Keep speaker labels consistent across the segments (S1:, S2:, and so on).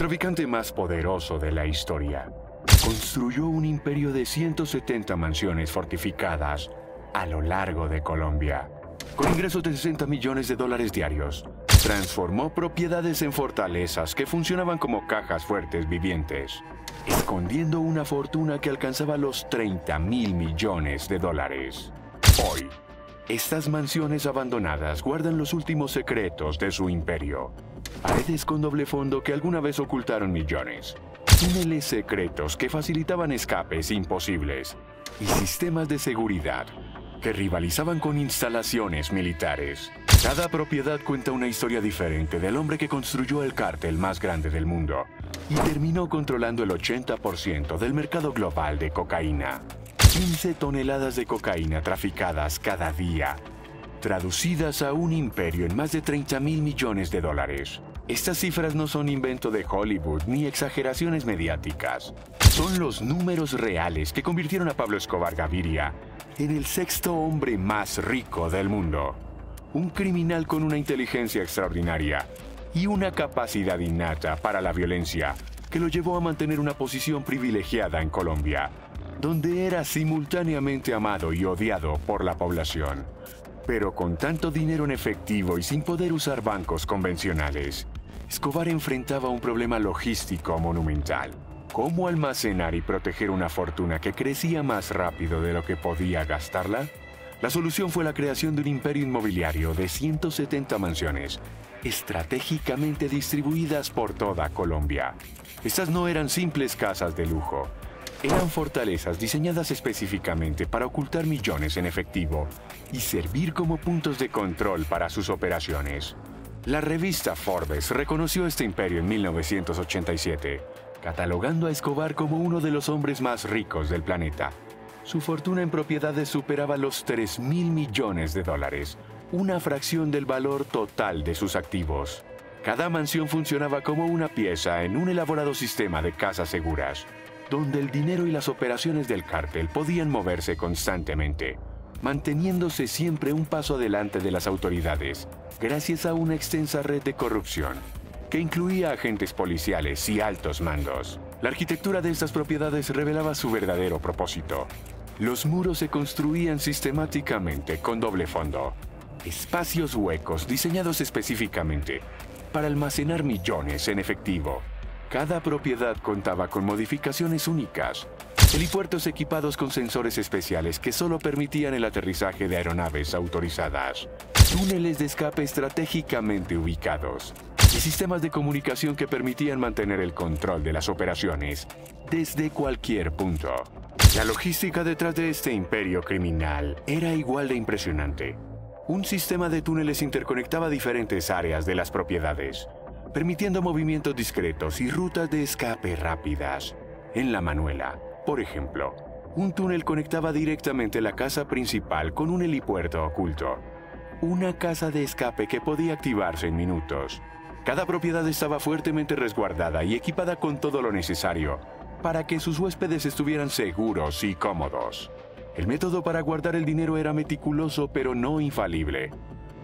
S1: narcotraficante más poderoso de la historia, construyó un imperio de 170 mansiones fortificadas a lo largo de Colombia. Con ingresos de 60 millones de dólares diarios, transformó propiedades en fortalezas que funcionaban como cajas fuertes vivientes, escondiendo una fortuna que alcanzaba los 30.000 millones de dólares. Hoy, estas mansiones abandonadas guardan los últimos secretos de su imperio. Paredes con doble fondo que alguna vez ocultaron millones. Túneles secretos que facilitaban escapes imposibles. Y sistemas de seguridad que rivalizaban con instalaciones militares. Cada propiedad cuenta una historia diferente del hombre que construyó el cártel más grande del mundo y terminó controlando el 80% del mercado global de cocaína. 15 toneladas de cocaína traficadas cada día, traducidas a un imperio en más de 30.000 millones de dólares. Estas cifras no son invento de Hollywood ni exageraciones mediáticas. Son los números reales que convirtieron a Pablo Escobar Gaviria en el sexto hombre más rico del mundo. Un criminal con una inteligencia extraordinaria y una capacidad innata para la violencia que lo llevó a mantener una posición privilegiada en Colombia, donde era simultáneamente amado y odiado por la población. Pero con tanto dinero en efectivo y sin poder usar bancos convencionales, Escobar enfrentaba un problema logístico monumental. ¿Cómo almacenar y proteger una fortuna que crecía más rápido de lo que podía gastarla? La solución fue la creación de un imperio inmobiliario de 170 mansiones, estratégicamente distribuidas por toda Colombia. Estas no eran simples casas de lujo. Eran fortalezas diseñadas específicamente para ocultar millones en efectivo y servir como puntos de control para sus operaciones. La revista Forbes reconoció este imperio en 1987, catalogando a Escobar como uno de los hombres más ricos del planeta. Su fortuna en propiedades superaba los 3.000 millones de dólares, una fracción del valor total de sus activos. Cada mansión funcionaba como una pieza en un elaborado sistema de casas seguras, donde el dinero y las operaciones del cártel podían moverse constantemente, manteniéndose siempre un paso adelante de las autoridades, gracias a una extensa red de corrupción, que incluía agentes policiales y altos mandos. La arquitectura de estas propiedades revelaba su verdadero propósito. Los muros se construían sistemáticamente con doble fondo, espacios huecos diseñados específicamente para almacenar millones en efectivo. Cada propiedad contaba con modificaciones únicas, helipuertos equipados con sensores especiales que solo permitían el aterrizaje de aeronaves autorizadas, túneles de escape estratégicamente ubicados y sistemas de comunicación que permitían mantener el control de las operaciones desde cualquier punto. La logística detrás de este imperio criminal era igual de impresionante. Un sistema de túneles interconectaba diferentes áreas de las propiedades, permitiendo movimientos discretos y rutas de escape rápidas. En La Manuela, por ejemplo, un túnel conectaba directamente la casa principal con un helipuerto oculto, una casa de escape que podía activarse en minutos. Cada propiedad estaba fuertemente resguardada y equipada con todo lo necesario para que sus huéspedes estuvieran seguros y cómodos. El método para guardar el dinero era meticuloso pero no infalible.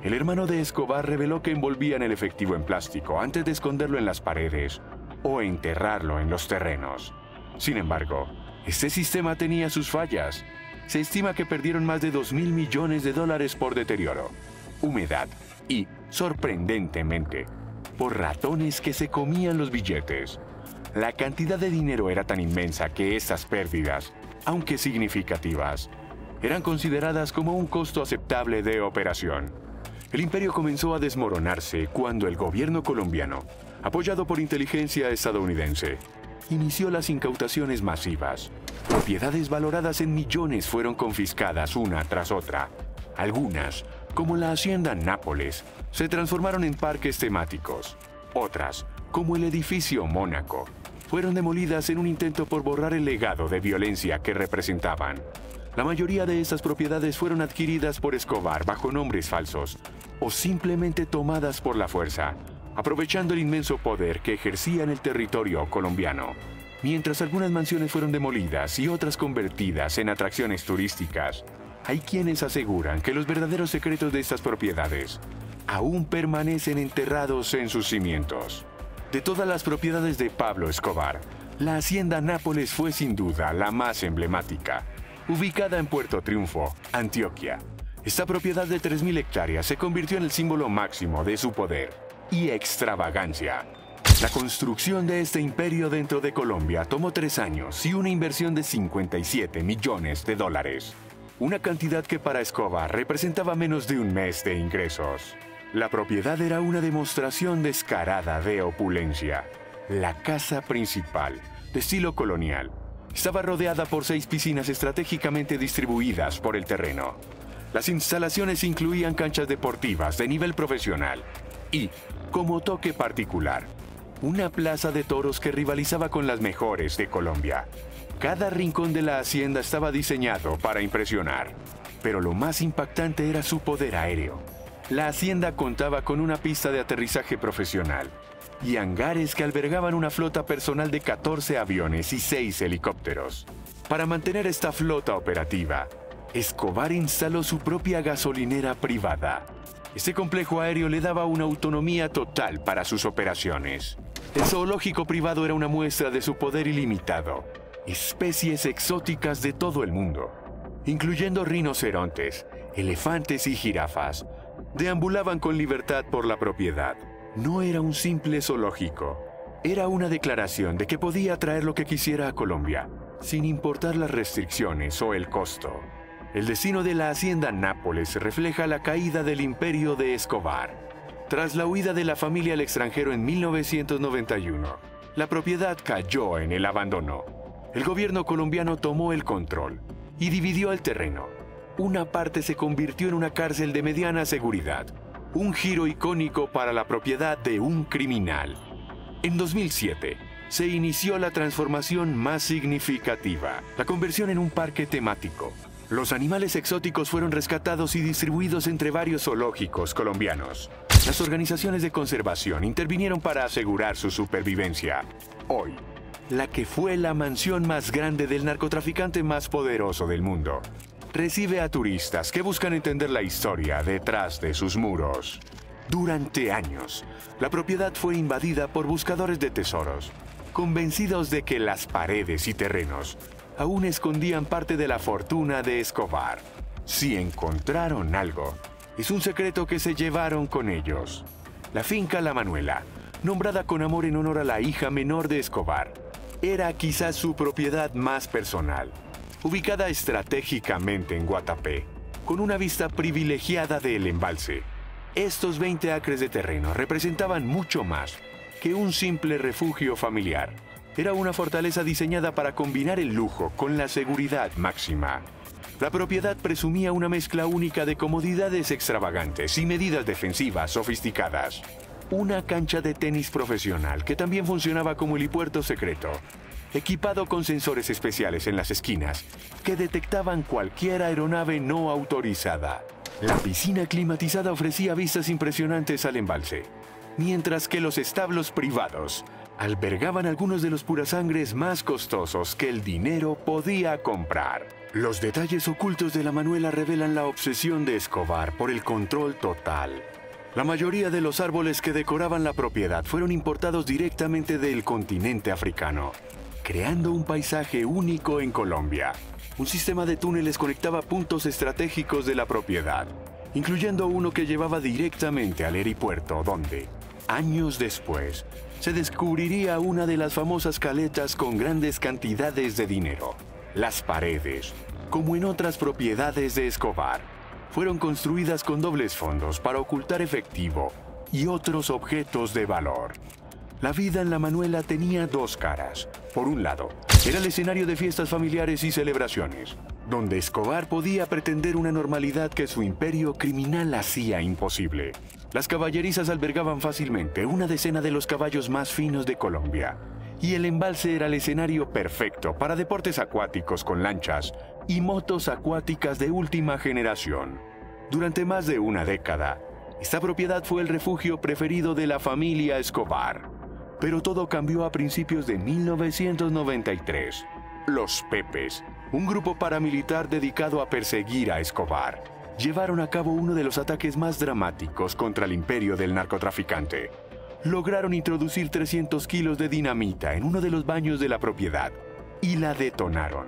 S1: El hermano de Escobar reveló que envolvían el efectivo en plástico antes de esconderlo en las paredes o enterrarlo en los terrenos. Sin embargo, este sistema tenía sus fallas. Se estima que perdieron más de 2.000 millones de dólares por deterioro, humedad y, sorprendentemente, por ratones que se comían los billetes. La cantidad de dinero era tan inmensa que estas pérdidas, aunque significativas, eran consideradas como un costo aceptable de operación. El imperio comenzó a desmoronarse cuando el gobierno colombiano, apoyado por inteligencia estadounidense, inició las incautaciones masivas. Propiedades valoradas en millones fueron confiscadas una tras otra. Algunas, como la hacienda Nápoles, se transformaron en parques temáticos. Otras, como el edificio Mónaco, fueron demolidas en un intento por borrar el legado de violencia que representaban. La mayoría de estas propiedades fueron adquiridas por Escobar bajo nombres falsos o simplemente tomadas por la fuerza, aprovechando el inmenso poder que ejercía en el territorio colombiano. Mientras algunas mansiones fueron demolidas y otras convertidas en atracciones turísticas, hay quienes aseguran que los verdaderos secretos de estas propiedades aún permanecen enterrados en sus cimientos. De todas las propiedades de Pablo Escobar, la hacienda Nápoles fue sin duda la más emblemática. Ubicada en Puerto Triunfo, Antioquia, esta propiedad de 3.000 hectáreas se convirtió en el símbolo máximo de su poder y extravagancia. La construcción de este imperio dentro de Colombia tomó 3 años y una inversión de $57 millones. Una cantidad que para Escobar representaba menos de un mes de ingresos. La propiedad era una demostración descarada de opulencia. La casa principal, de estilo colonial, estaba rodeada por 6 piscinas estratégicamente distribuidas por el terreno. Las instalaciones incluían canchas deportivas de nivel profesional y, como toque particular, una plaza de toros que rivalizaba con las mejores de Colombia. Cada rincón de la hacienda estaba diseñado para impresionar, pero lo más impactante era su poder aéreo. La hacienda contaba con una pista de aterrizaje profesional y hangares que albergaban una flota personal de 14 aviones y 6 helicópteros. Para mantener esta flota operativa, Escobar instaló su propia gasolinera privada. Este complejo aéreo le daba una autonomía total para sus operaciones. El zoológico privado era una muestra de su poder ilimitado. Especies exóticas de todo el mundo, incluyendo rinocerontes, elefantes y jirafas, deambulaban con libertad por la propiedad. No era un simple zoológico, era una declaración de que podía traer lo que quisiera a Colombia, sin importar las restricciones o el costo. El destino de la hacienda Nápoles refleja la caída del imperio de Escobar. Tras la huida de la familia al extranjero en 1991, la propiedad cayó en el abandono. El gobierno colombiano tomó el control y dividió el terreno. Una parte se convirtió en una cárcel de mediana seguridad, un giro icónico para la propiedad de un criminal. En 2007, se inició la transformación más significativa, la conversión en un parque temático. Los animales exóticos fueron rescatados y distribuidos entre varios zoológicos colombianos. Las organizaciones de conservación intervinieron para asegurar su supervivencia. Hoy, la que fue la mansión más grande del narcotraficante más poderoso del mundo, recibe a turistas que buscan entender la historia detrás de sus muros. Durante años, la propiedad fue invadida por buscadores de tesoros, convencidos de que las paredes y terrenos aún escondían parte de la fortuna de Escobar. Si encontraron algo, es un secreto que se llevaron con ellos. La finca La Manuela, nombrada con amor en honor a la hija menor de Escobar, era quizás su propiedad más personal. Ubicada estratégicamente en Guatapé, con una vista privilegiada del embalse, estos 20 acres de terreno representaban mucho más que un simple refugio familiar. Era una fortaleza diseñada para combinar el lujo con la seguridad máxima. La propiedad presumía una mezcla única de comodidades extravagantes y medidas defensivas sofisticadas. Una cancha de tenis profesional que también funcionaba como helipuerto secreto, equipado con sensores especiales en las esquinas que detectaban cualquier aeronave no autorizada. La piscina climatizada ofrecía vistas impresionantes al embalse, mientras que los establos privados albergaban algunos de los purasangres más costosos que el dinero podía comprar. Los detalles ocultos de La Manuela revelan la obsesión de Escobar por el control total. La mayoría de los árboles que decoraban la propiedad fueron importados directamente del continente africano, creando un paisaje único en Colombia. Un sistema de túneles conectaba puntos estratégicos de la propiedad, incluyendo uno que llevaba directamente al aeropuerto donde, años después, se descubriría una de las famosas caletas con grandes cantidades de dinero. Las paredes, como en otras propiedades de Escobar, fueron construidas con dobles fondos para ocultar efectivo y otros objetos de valor. La vida en La Manuela tenía 2 caras. Por un lado, era el escenario de fiestas familiares y celebraciones, donde Escobar podía pretender una normalidad que su imperio criminal hacía imposible. Las caballerizas albergaban fácilmente una decena de los caballos más finos de Colombia, y el embalse era el escenario perfecto para deportes acuáticos con lanchas y motos acuáticas de última generación. Durante más de una década, esta propiedad fue el refugio preferido de la familia Escobar. Pero todo cambió a principios de 1993. Los Pepes, un grupo paramilitar dedicado a perseguir a Escobar, llevaron a cabo uno de los ataques más dramáticos contra el imperio del narcotraficante. lograron introducir 300 kilos de dinamita en uno de los baños de la propiedad y la detonaron,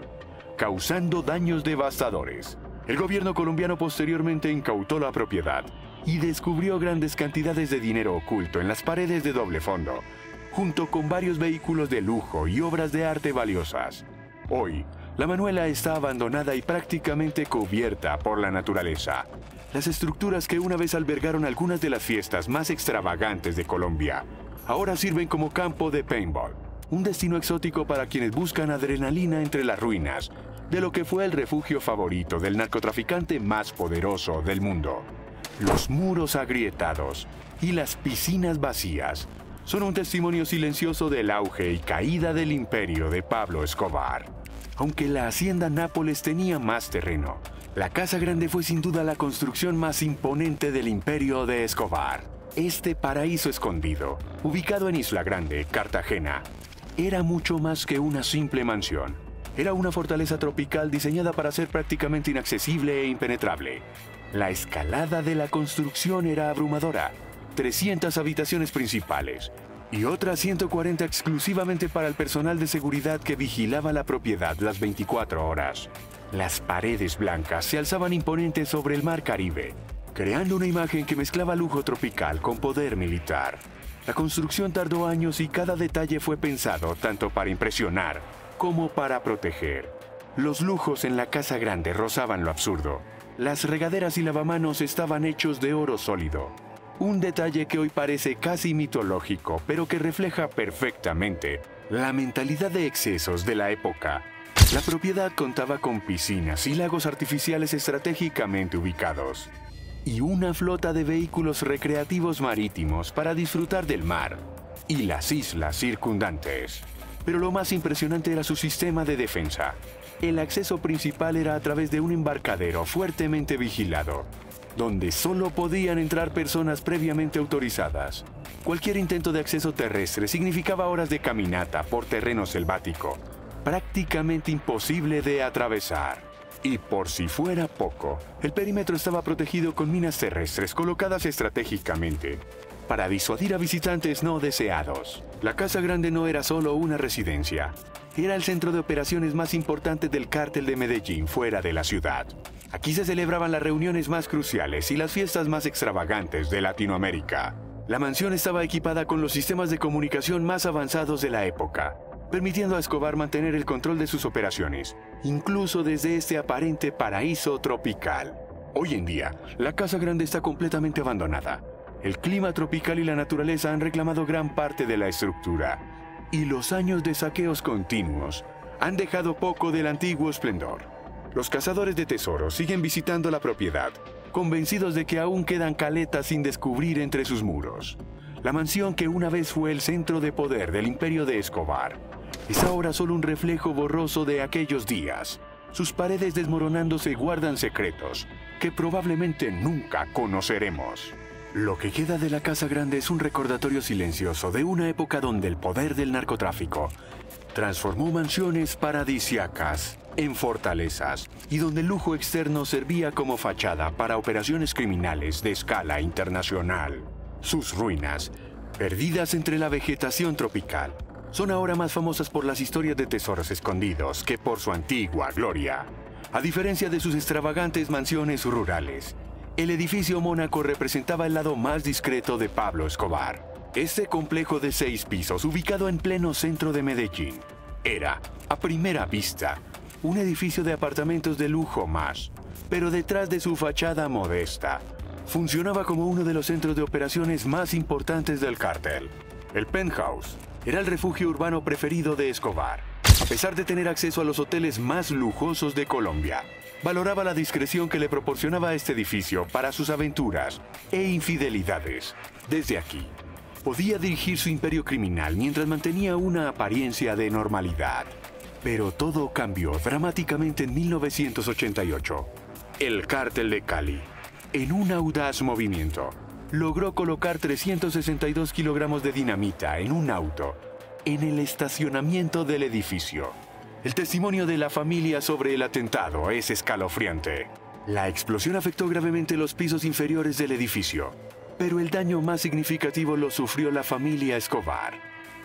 S1: causando daños devastadores. El gobierno colombiano posteriormente incautó la propiedad y descubrió grandes cantidades de dinero oculto en las paredes de doble fondo, junto con varios vehículos de lujo y obras de arte valiosas. Hoy, la Manuela está abandonada y prácticamente cubierta por la naturaleza. Las estructuras que una vez albergaron algunas de las fiestas más extravagantes de Colombia, ahora sirven como campo de paintball, un destino exótico para quienes buscan adrenalina entre las ruinas de lo que fue el refugio favorito del narcotraficante más poderoso del mundo. Los muros agrietados y las piscinas vacías son un testimonio silencioso del auge y caída del imperio de Pablo Escobar. Aunque la hacienda Nápoles tenía más terreno, la Casa Grande fue sin duda la construcción más imponente del imperio de Escobar. Este paraíso escondido, ubicado en Isla Grande, Cartagena, era mucho más que una simple mansión. Era una fortaleza tropical diseñada para ser prácticamente inaccesible e impenetrable. La escalada de la construcción era abrumadora. 300 habitaciones principales y otras 140 exclusivamente para el personal de seguridad que vigilaba la propiedad las 24 horas. Las paredes blancas se alzaban imponentes sobre el mar Caribe, creando una imagen que mezclaba lujo tropical con poder militar. La construcción tardó años y cada detalle fue pensado tanto para impresionar como para proteger. Los lujos en la Casa Grande rozaban lo absurdo. Las regaderas y lavamanos estaban hechos de oro sólido. Un detalle que hoy parece casi mitológico, pero que refleja perfectamente la mentalidad de excesos de la época. La propiedad contaba con piscinas y lagos artificiales estratégicamente ubicados, y una flota de vehículos recreativos marítimos para disfrutar del mar y las islas circundantes. Pero lo más impresionante era su sistema de defensa. El acceso principal era a través de un embarcadero fuertemente vigilado, donde solo podían entrar personas previamente autorizadas. Cualquier intento de acceso terrestre significaba horas de caminata por terreno selvático, prácticamente imposible de atravesar. Y por si fuera poco, el perímetro estaba protegido con minas terrestres colocadas estratégicamente para disuadir a visitantes no deseados. La Casa Grande no era solo una residencia, era el centro de operaciones más importante del cártel de Medellín fuera de la ciudad. Aquí se celebraban las reuniones más cruciales y las fiestas más extravagantes de Latinoamérica. La mansión estaba equipada con los sistemas de comunicación más avanzados de la época, permitiendo a Escobar mantener el control de sus operaciones, incluso desde este aparente paraíso tropical. Hoy en día, la Casa Grande está completamente abandonada. El clima tropical y la naturaleza han reclamado gran parte de la estructura, y los años de saqueos continuos han dejado poco del antiguo esplendor. Los cazadores de tesoros siguen visitando la propiedad, convencidos de que aún quedan caletas sin descubrir entre sus muros. La mansión que una vez fue el centro de poder del imperio de Escobar es ahora solo un reflejo borroso de aquellos días. Sus paredes desmoronándose guardan secretos que probablemente nunca conoceremos. Lo que queda de la Casa Grande es un recordatorio silencioso de una época donde el poder del narcotráfico transformó mansiones paradisíacas en fortalezas y donde el lujo externo servía como fachada para operaciones criminales de escala internacional. Sus ruinas, perdidas entre la vegetación tropical, son ahora más famosas por las historias de tesoros escondidos que por su antigua gloria. A diferencia de sus extravagantes mansiones rurales, el edificio Mónaco representaba el lado más discreto de Pablo Escobar. Este complejo de 6 pisos, ubicado en pleno centro de Medellín, era, a primera vista, un edificio de apartamentos de lujo más, pero detrás de su fachada modesta, funcionaba como uno de los centros de operaciones más importantes del cártel. El penthouse era el refugio urbano preferido de Escobar. A pesar de tener acceso a los hoteles más lujosos de Colombia, valoraba la discreción que le proporcionaba este edificio para sus aventuras e infidelidades. Desde aquí, podía dirigir su imperio criminal mientras mantenía una apariencia de normalidad. Pero todo cambió dramáticamente en 1988. El Cártel de Cali, en un audaz movimiento, logró colocar 362 kilogramos de dinamita en un auto en el estacionamiento del edificio. El testimonio de la familia sobre el atentado es escalofriante. La explosión afectó gravemente los pisos inferiores del edificio, Pero el daño más significativo lo sufrió la familia Escobar.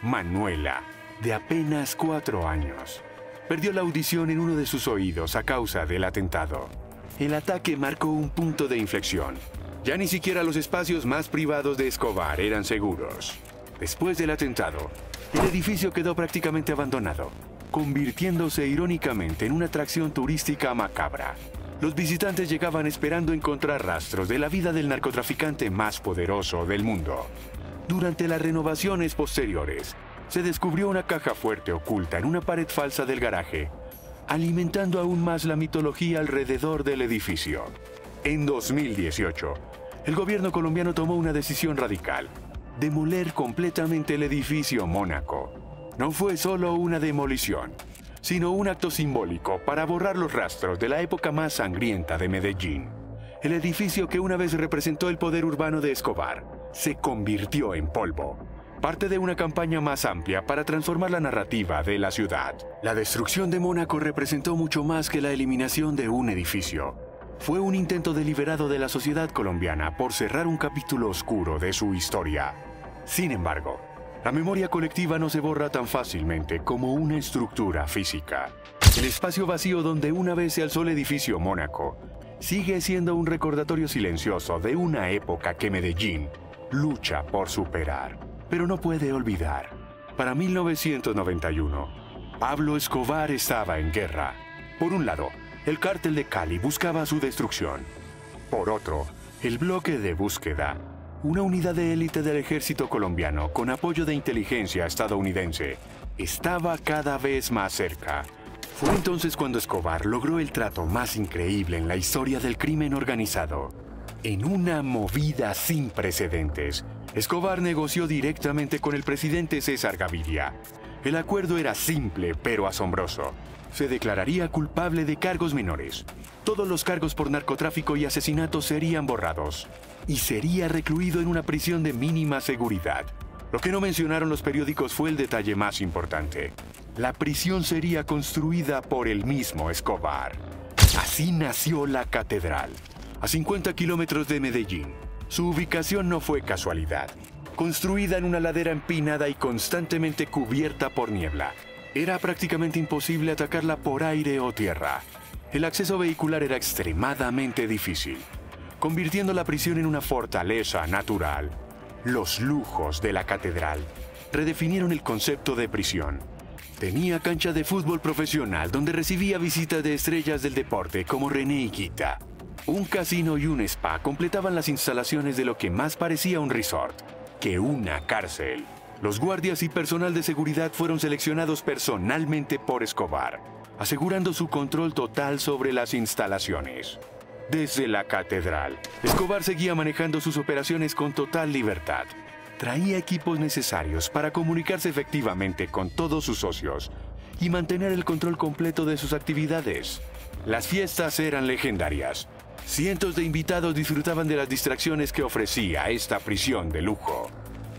S1: Manuela, de apenas 4 años, perdió la audición en uno de sus oídos a causa del atentado. El ataque marcó un punto de inflexión. Ya ni siquiera los espacios más privados de Escobar eran seguros. Después del atentado, el edificio quedó prácticamente abandonado, convirtiéndose irónicamente en una atracción turística macabra. Los visitantes llegaban esperando encontrar rastros de la vida del narcotraficante más poderoso del mundo. Durante las renovaciones posteriores, se descubrió una caja fuerte oculta en una pared falsa del garaje, alimentando aún más la mitología alrededor del edificio. En 2018, el gobierno colombiano tomó una decisión radical: demoler completamente el edificio Mónaco. No fue solo una demolición, sino un acto simbólico para borrar los rastros de la época más sangrienta de Medellín. El edificio que una vez representó el poder urbano de Escobar se convirtió en polvo, parte de una campaña más amplia para transformar la narrativa de la ciudad. La destrucción de Mónaco representó mucho más que la eliminación de un edificio. Fue un intento deliberado de la sociedad colombiana por cerrar un capítulo oscuro de su historia. Sin embargo, la memoria colectiva no se borra tan fácilmente como una estructura física. El espacio vacío donde una vez se alzó el edificio Mónaco sigue siendo un recordatorio silencioso de una época que Medellín lucha por superar, pero no puede olvidar. Para 1991, Pablo Escobar estaba en guerra. Por un lado, el cártel de Cali buscaba su destrucción. Por otro, el bloque de búsqueda, una unidad de élite del ejército colombiano con apoyo de inteligencia estadounidense, estaba cada vez más cerca. Fue entonces cuando Escobar logró el trato más increíble en la historia del crimen organizado. En una movida sin precedentes, Escobar negoció directamente con el presidente César Gaviria. El acuerdo era simple pero asombroso. Se declararía culpable de cargos menores. Todos los cargos por narcotráfico y asesinato serían borrados. Y sería recluido en una prisión de mínima seguridad. Lo que no mencionaron los periódicos fue el detalle más importante. La prisión sería construida por el mismo Escobar. Así nació la Catedral, a 50 kilómetros de Medellín. Su ubicación no fue casualidad. Construida en una ladera empinada y constantemente cubierta por niebla, era prácticamente imposible atacarla por aire o tierra. El acceso vehicular era extremadamente difícil, convirtiendo la prisión en una fortaleza natural. Los lujos de la catedral redefinieron el concepto de prisión. Tenía cancha de fútbol profesional donde recibía visitas de estrellas del deporte como René Higuita. Un casino y un spa completaban las instalaciones de lo que más parecía un resort que una cárcel. Los guardias y personal de seguridad fueron seleccionados personalmente por Escobar, asegurando su control total sobre las instalaciones. Desde la catedral, Escobar seguía manejando sus operaciones con total libertad. Traía equipos necesarios para comunicarse efectivamente con todos sus socios y mantener el control completo de sus actividades. Las fiestas eran legendarias. Cientos de invitados disfrutaban de las distracciones que ofrecía esta prisión de lujo.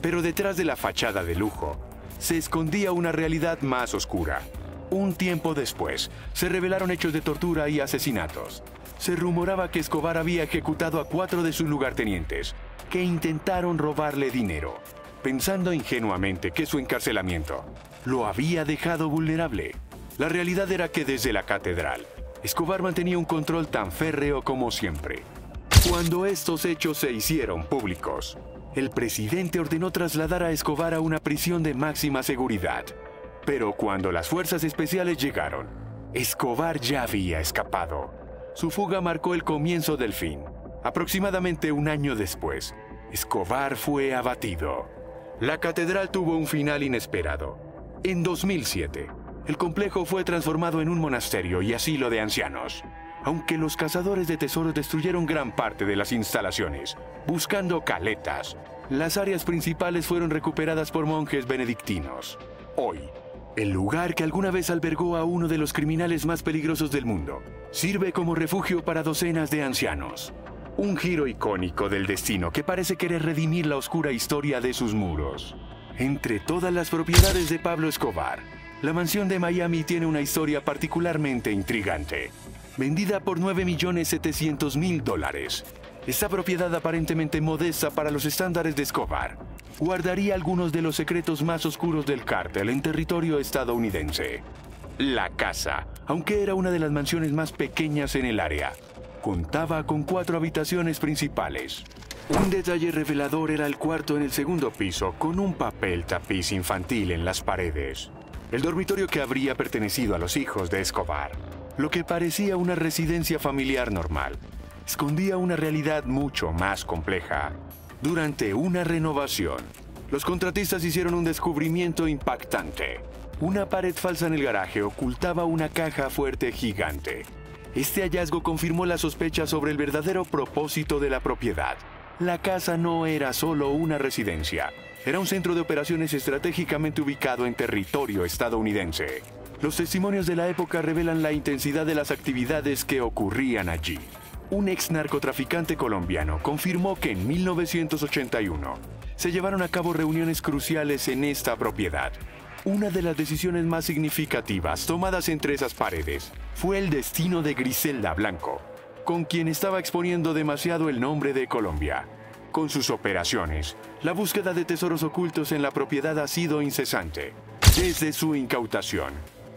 S1: Pero detrás de la fachada de lujo, se escondía una realidad más oscura. Un tiempo después, se revelaron hechos de tortura y asesinatos. Se rumoraba que Escobar había ejecutado a 4 de sus lugartenientes, que intentaron robarle dinero, pensando ingenuamente que su encarcelamiento lo había dejado vulnerable. La realidad era que desde la catedral, Escobar mantenía un control tan férreo como siempre. Cuando estos hechos se hicieron públicos, el presidente ordenó trasladar a Escobar a una prisión de máxima seguridad. Pero cuando las fuerzas especiales llegaron, Escobar ya había escapado. Su fuga marcó el comienzo del fin. Aproximadamente un año después, Escobar fue abatido. La catedral tuvo un final inesperado. En 2007, el complejo fue transformado en un monasterio y asilo de ancianos. Aunque los cazadores de tesoros destruyeron gran parte de las instalaciones, buscando caletas, las áreas principales fueron recuperadas por monjes benedictinos. Hoy, el lugar que alguna vez albergó a uno de los criminales más peligrosos del mundo, sirve como refugio para docenas de ancianos. Un giro icónico del destino que parece querer redimir la oscura historia de sus muros. Entre todas las propiedades de Pablo Escobar, la mansión de Miami tiene una historia particularmente intrigante. Vendida por $9.700.000, Esta propiedad aparentemente modesta para los estándares de Escobar guardaría algunos de los secretos más oscuros del cártel en territorio estadounidense. La casa, aunque era una de las mansiones más pequeñas en el área, contaba con 4 habitaciones principales. Un detalle revelador era el cuarto en el segundo piso con un papel tapiz infantil en las paredes. El dormitorio que habría pertenecido a los hijos de Escobar, lo que parecía una residencia familiar normal, escondía una realidad mucho más compleja. Durante una renovación, los contratistas hicieron un descubrimiento impactante. Una pared falsa en el garaje ocultaba una caja fuerte gigante. Este hallazgo confirmó la sospecha sobre el verdadero propósito de la propiedad. La casa no era solo una residencia, era un centro de operaciones estratégicamente ubicado en territorio estadounidense. Los testimonios de la época revelan la intensidad de las actividades que ocurrían allí. Un ex narcotraficante colombiano confirmó que en 1981 se llevaron a cabo reuniones cruciales en esta propiedad. Una de las decisiones más significativas tomadas entre esas paredes fue el destino de Griselda Blanco, con quien estaba exponiendo demasiado el nombre de Colombia. Con sus operaciones, la búsqueda de tesoros ocultos en la propiedad ha sido incesante. Desde su incautación,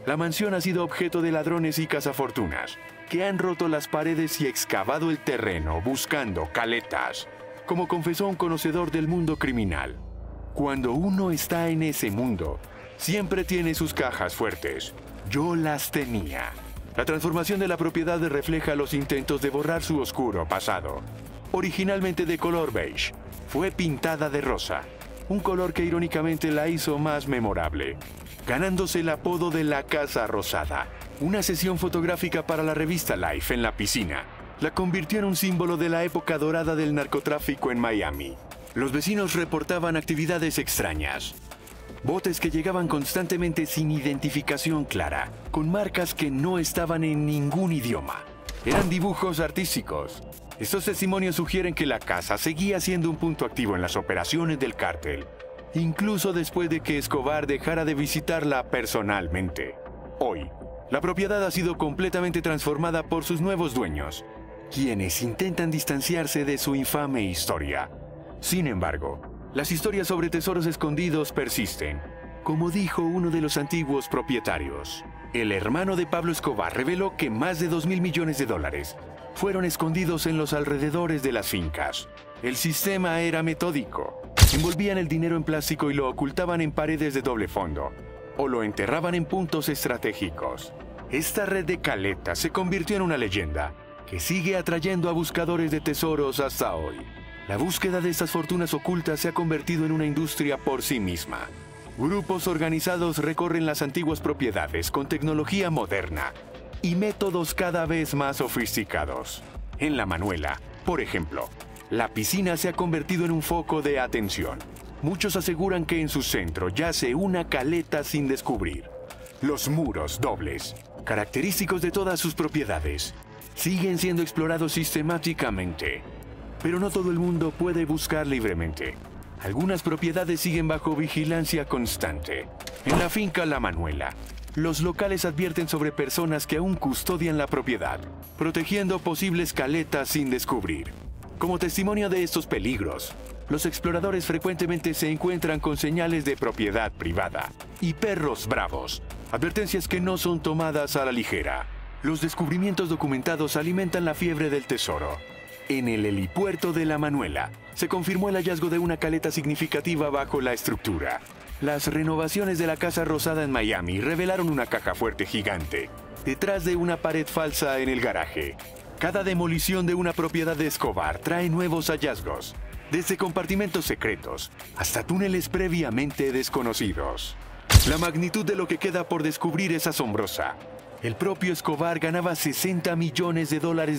S1: la mansión ha sido objeto de ladrones y cazafortunas, que han roto las paredes y excavado el terreno buscando caletas, como confesó un conocedor del mundo criminal. Cuando uno está en ese mundo, siempre tiene sus cajas fuertes. Yo las tenía. La transformación de la propiedad refleja los intentos de borrar su oscuro pasado. Originalmente de color beige, fue pintada de rosa, un color que irónicamente la hizo más memorable, ganándose el apodo de la Casa Rosada. Una sesión fotográfica para la revista Life en la piscina la convirtió en un símbolo de la época dorada del narcotráfico en Miami. Los vecinos reportaban actividades extrañas. Botes que llegaban constantemente sin identificación clara, con marcas que no estaban en ningún idioma. Eran dibujos artísticos. Estos testimonios sugieren que la casa seguía siendo un punto activo en las operaciones del cártel, incluso después de que Escobar dejara de visitarla personalmente. Hoy, la propiedad ha sido completamente transformada por sus nuevos dueños, quienes intentan distanciarse de su infame historia. Sin embargo, las historias sobre tesoros escondidos persisten. Como dijo uno de los antiguos propietarios, el hermano de Pablo Escobar reveló que más de $2.000 millones fueron escondidos en los alrededores de las fincas. El sistema era metódico. Envolvían el dinero en plástico y lo ocultaban en paredes de doble fondo, o lo enterraban en puntos estratégicos. Esta red de caletas se convirtió en una leyenda que sigue atrayendo a buscadores de tesoros hasta hoy. La búsqueda de estas fortunas ocultas se ha convertido en una industria por sí misma. Grupos organizados recorren las antiguas propiedades con tecnología moderna y métodos cada vez más sofisticados. En La Manuela, por ejemplo, la piscina se ha convertido en un foco de atención. Muchos aseguran que en su centro yace una caleta sin descubrir. Los muros dobles, característicos de todas sus propiedades, siguen siendo explorados sistemáticamente. Pero no todo el mundo puede buscar libremente. Algunas propiedades siguen bajo vigilancia constante. En la finca La Manuela, los locales advierten sobre personas que aún custodian la propiedad, protegiendo posibles caletas sin descubrir. Como testimonio de estos peligros, los exploradores frecuentemente se encuentran con señales de propiedad privada y perros bravos, advertencias que no son tomadas a la ligera. Los descubrimientos documentados alimentan la fiebre del tesoro. En el helipuerto de La Manuela, se confirmó el hallazgo de una caleta significativa bajo la estructura. Las renovaciones de la Casa Rosada en Miami revelaron una caja fuerte gigante, detrás de una pared falsa en el garaje. Cada demolición de una propiedad de Escobar trae nuevos hallazgos, desde compartimentos secretos hasta túneles previamente desconocidos. La magnitud de lo que queda por descubrir es asombrosa. El propio Escobar ganaba $60 millones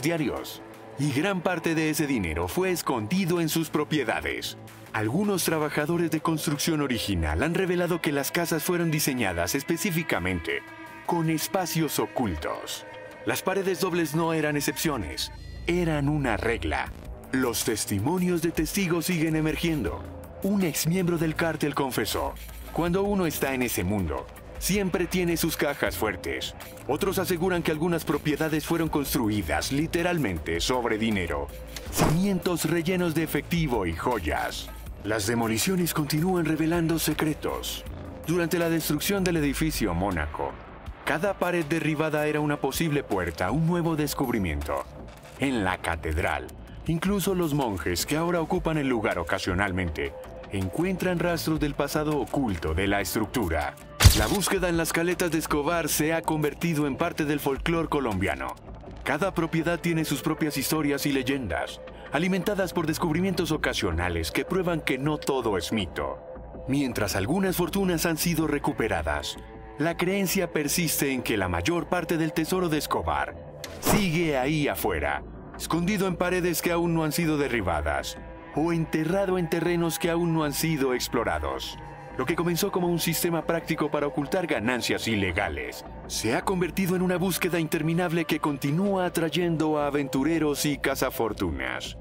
S1: diarios. Y gran parte de ese dinero fue escondido en sus propiedades. Algunos trabajadores de construcción original han revelado que las casas fueron diseñadas específicamente con espacios ocultos. Las paredes dobles no eran excepciones, eran una regla. Los testimonios de testigos siguen emergiendo. Un exmiembro del cártel confesó: cuando uno está en ese mundo, siempre tiene sus cajas fuertes. Otros aseguran que algunas propiedades fueron construidas literalmente sobre dinero. Cimientos rellenos de efectivo y joyas. Las demoliciones continúan revelando secretos. Durante la destrucción del edificio Mónaco, cada pared derribada era una posible puerta a un nuevo descubrimiento. En la catedral, incluso los monjes que ahora ocupan el lugar ocasionalmente, encuentran rastros del pasado oculto de la estructura. La búsqueda en las caletas de Escobar se ha convertido en parte del folclore colombiano. Cada propiedad tiene sus propias historias y leyendas, alimentadas por descubrimientos ocasionales que prueban que no todo es mito. Mientras algunas fortunas han sido recuperadas, la creencia persiste en que la mayor parte del tesoro de Escobar sigue ahí afuera, escondido en paredes que aún no han sido derribadas o enterrado en terrenos que aún no han sido explorados. Lo que comenzó como un sistema práctico para ocultar ganancias ilegales se ha convertido en una búsqueda interminable que continúa atrayendo a aventureros y cazafortunas.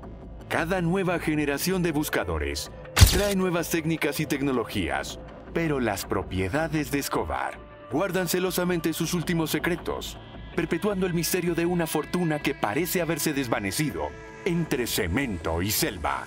S1: Cada nueva generación de buscadores trae nuevas técnicas y tecnologías, pero las propiedades de Escobar guardan celosamente sus últimos secretos, perpetuando el misterio de una fortuna que parece haberse desvanecido entre cemento y selva.